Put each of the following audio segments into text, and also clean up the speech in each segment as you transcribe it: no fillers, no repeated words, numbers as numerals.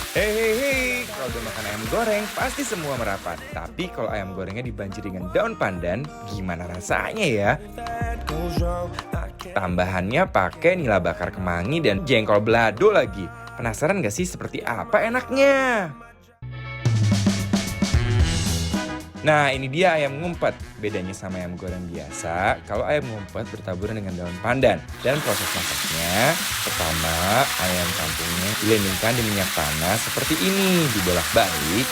Hei, kalau udah makan ayam goreng pasti semua merapat. Tapi kalau ayam gorengnya dibanjiri dengan daun pandan, gimana rasanya ya? Tambahannya pakai nila bakar kemangi dan jengkol balado lagi. Penasaran gak sih seperti apa enaknya? Nah, ini dia ayam ngumpet. Bedanya sama ayam goreng biasa, kalau ayam ngumpet bertaburan dengan daun pandan. Dan proses masaknya, pertama ayam kampungnya dilendingkan di minyak panas seperti ini, dibolak-balik.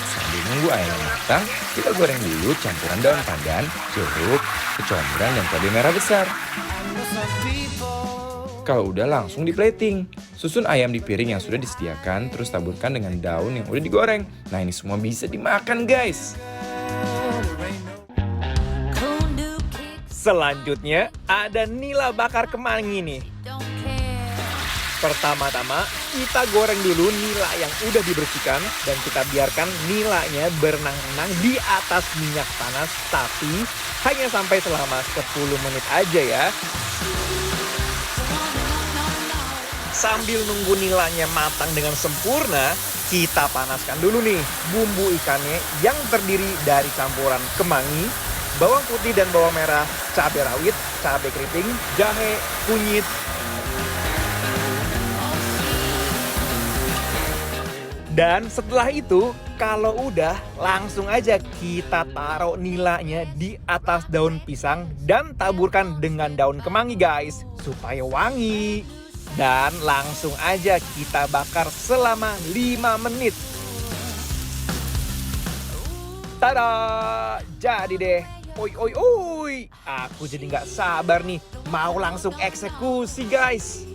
Sambil nunggu ayam matang, kita goreng dulu campuran daun pandan, jeruk, kecombrang, dan cabai merah besar. Kalau udah langsung di plating. Susun ayam di piring yang sudah disediakan, terus taburkan dengan daun yang udah digoreng. Nah, ini semua bisa dimakan, guys. Selanjutnya ada nila bakar kemangi nih. Pertama-tama kita goreng dulu nila yang udah dibersihkan dan kita biarkan nilanya berenang-renang di atas minyak panas, tapi hanya sampai selama 10 menit aja ya. Sambil nunggu nilanya matang dengan sempurna, kita panaskan dulu nih bumbu ikannya yang terdiri dari campuran kemangi, bawang putih dan bawang merah, cabai rawit, cabai keriting, jahe, kunyit. Dan setelah itu, kalau udah langsung aja kita taruh nilanya di atas daun pisang dan taburkan dengan daun kemangi guys, supaya wangi. Dan langsung aja kita bakar selama 5 menit. Tada! Jadi deh. Oi, oi, oi. Aku jadi nggak sabar nih. Mau langsung eksekusi guys.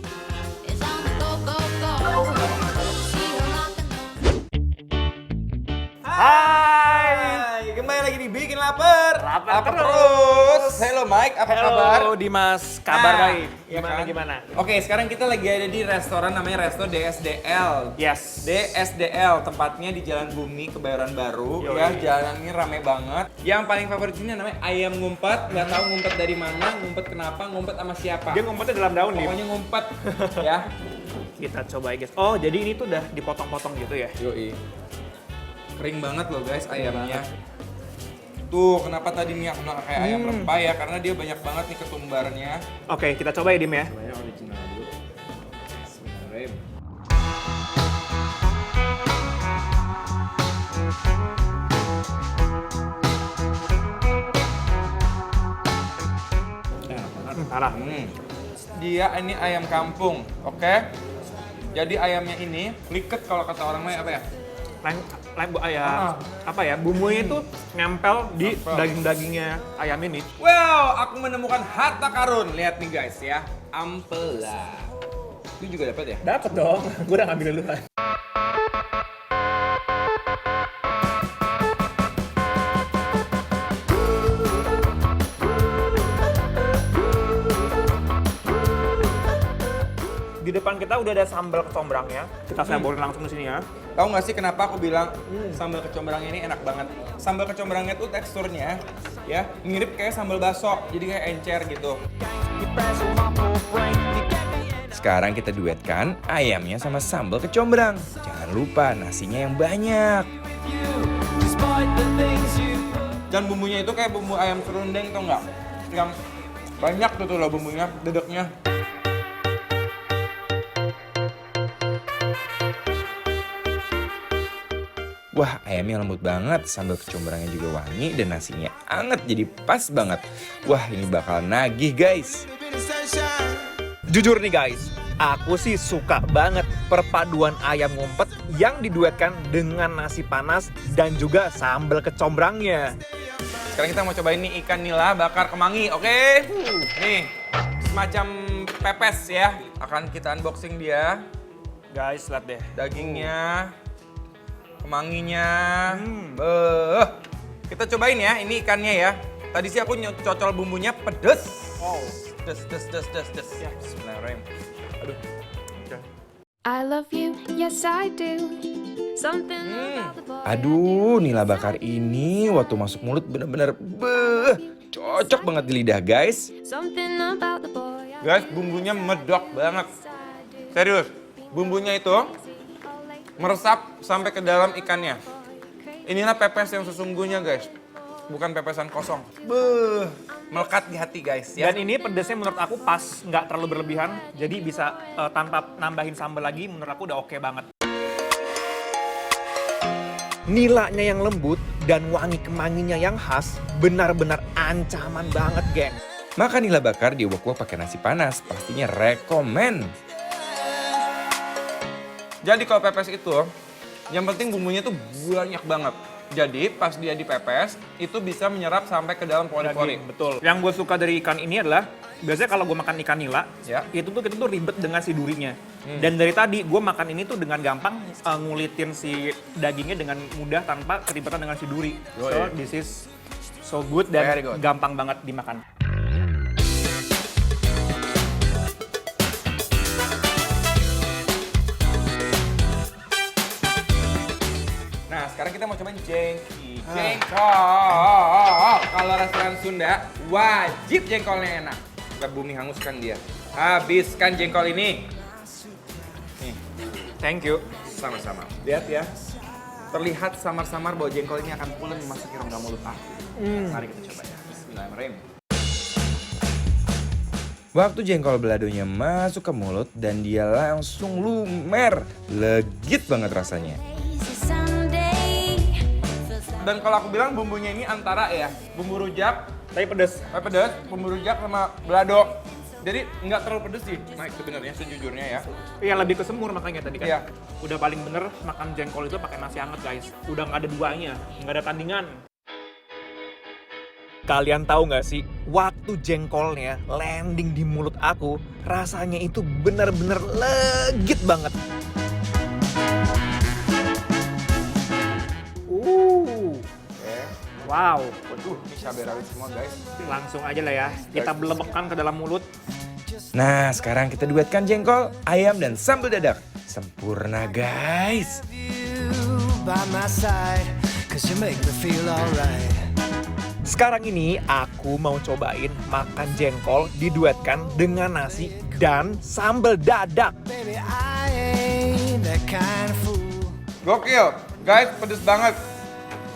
Hai, kembali lagi di Bikin Lapar. Lapar terus. Hello Mike, apa kabar? Halo Dimas, kabar Nah, baik. ya Gimana kan? gimana? Oke, sekarang kita lagi ada di restoran namanya Resto DSDL. Yes. DSDL, tempatnya di Jalan Bumi, Kebayoran Baru. Yoi. Ya, jalan ini rame banget. Yang paling favorit sini namanya ayam ngumpet. Nggak tahu ngumpet dari mana, ngumpet kenapa, ngumpet sama siapa. Dia ngumpetnya dalam daun nih. Pokoknya ngumpet, ya. Kita coba ya guys. Oh, jadi ini tuh udah dipotong-potong gitu ya? Yoi. Kering banget loh guys ayamnya. Tuh, kenapa tadi nih aku bilang kayak ayam rempah ya? Karena dia banyak banget nih ketumbarnya. Oke, kita coba ya Dim ya. Coba original dulu. Bismillahirrahmanirrahim. Parah. Dia ini ayam kampung, oke? Jadi ayamnya ini liket kalau kata orang lain apa ya? Apa ya? Bumbunya itu nempel di Nempel. daging-dagingnya ayam ini. Wow, aku menemukan harta karun. Lihat nih guys ya, ampela. Itu juga dapat ya? Dapat dong. Gue udah ngambil duluan. Di depan kita udah ada sambal kecombrangnya. Kita sambalin langsung di sini ya. Tahu nggak sih kenapa aku bilang sambal kecombrang ini enak banget? Sambal kecombrangnya tuh teksturnya ya mirip kayak sambal baso, jadi kayak encer gitu. Sekarang kita duetkan ayamnya sama sambal kecombrang. Jangan lupa nasinya yang banyak. Dan bumbunya itu kayak bumbu ayam serundeng, tau nggak? Yang banyak tuh loh bumbunya, dedeknya. Wah, ayamnya lembut banget, sambal kecombrangnya juga wangi, dan nasinya anget jadi pas banget. Wah, ini bakal nagih guys. Jujur nih guys, aku sih suka banget perpaduan ayam ngumpet yang diduetkan dengan nasi panas dan juga sambal kecombrangnya. Sekarang kita mau cobain nih ikan nila bakar kemangi, oke? Nih, semacam pepes ya. Akan kita unboxing dia. Guys, lihat deh. Dagingnya, kemanginya. Kita cobain ya, ini ikannya ya. Tadi sih aku cocol bumbunya pedes. Wow. Des. Bismillahirrahmanirrahim. Aduh. I love you, yes I do. Something about the boy. Aduh, nila bakar ini waktu masuk mulut bener-bener cocok banget di lidah guys. Something about the boy I Guys, bumbunya medok banget. Serius, bumbunya itu meresap sampai ke dalam ikannya. Inilah pepes yang sesungguhnya guys, bukan pepesan kosong. Beuh, melekat di hati guys ya. Dan ini pedesnya menurut aku pas, nggak terlalu berlebihan. Jadi bisa tanpa nambahin sambal lagi, menurut aku udah oke banget. Nilanya yang lembut dan wangi kemanginya yang khas, benar-benar ancaman banget, geng. Makan nila bakar di uwak-uwak pakai nasi panas, pastinya rekomen. Jadi kalau pepes itu, yang penting bumbunya tuh banyak banget. Jadi pas dia dipepes, itu bisa menyerap sampai ke dalam pori-pori. Betul. Yang gue suka dari ikan ini adalah, biasanya kalau gue makan ikan nila, Ya. itu tuh kita tuh ribet dengan si durinya. Dan dari tadi gue makan ini tuh dengan gampang ngulitin si dagingnya dengan mudah tanpa keribetan dengan si duri. So Yoi. this is so good dan Very good. gampang banget dimakan. Nah, sekarang kita mau cobain jengki. Jengkol. Kalau restoran Sunda, wajib jengkolnya enak. Kita bumi hanguskan dia. Habiskan jengkol ini. Nih, Thank you. sama-sama. Lihat ya. Terlihat samar-samar bahwa jengkol ini akan pulen memasuki rongga mulut aku. Mari kita coba ya. Bismillahirrahmanirrahim. Waktu jengkol beladonya masuk ke mulut dan dia langsung lumer. Legit banget rasanya. Dan kalau aku bilang bumbunya ini antara ya, bumbu rujak, Tapi pedes. pedas, bumbu rujak sama belado. Jadi nggak terlalu pedes sih, Mike sebenarnya sejujurnya ya. Iya lebih ke semur makanya tadi kan. Iya. Udah paling bener makan jengkol itu pakai nasi hangat guys. Udah nggak ada duanya, nggak ada tandingan. Kalian tahu nggak sih, waktu jengkolnya landing di mulut aku, rasanya itu bener-bener legit banget. Wow, Waduh, ini cabai rawit semua guys. langsung aja lah ya. Kita belebekkan ke dalam mulut. Nah, sekarang kita duetkan jengkol, ayam, dan sambal dadak. Sempurna guys. by my side, 'cause you make me feel alright. Sekarang ini aku mau cobain makan jengkol diduetkan dengan nasi dan sambal dadak. Baby, I ain't that kind of fool. Gokil, guys, pedes banget.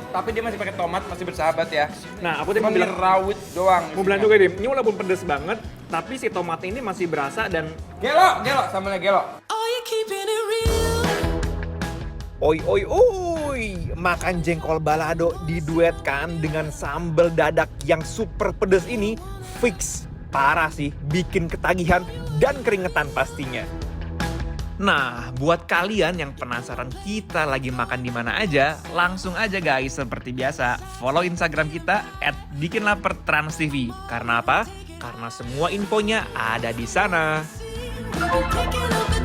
Tapi dia masih pakai tomat, masih bersahabat ya. Nah, aku tadi Cuma mau bilang, rawit doang. mau bilang juga deh, ini walaupun pedes banget, tapi si tomat ini masih berasa dan Gelo, sambalnya gelo. Oh, you keeping it real. oi, makan jengkol balado diduetkan dengan sambal dadak yang super pedes ini fix parah sih, bikin ketagihan dan keringetan pastinya. Nah, buat kalian yang penasaran kita lagi makan di mana aja, langsung aja guys seperti biasa follow Instagram kita @bikinlapertransTV. Karena apa? Karena semua infonya ada di sana. Picking up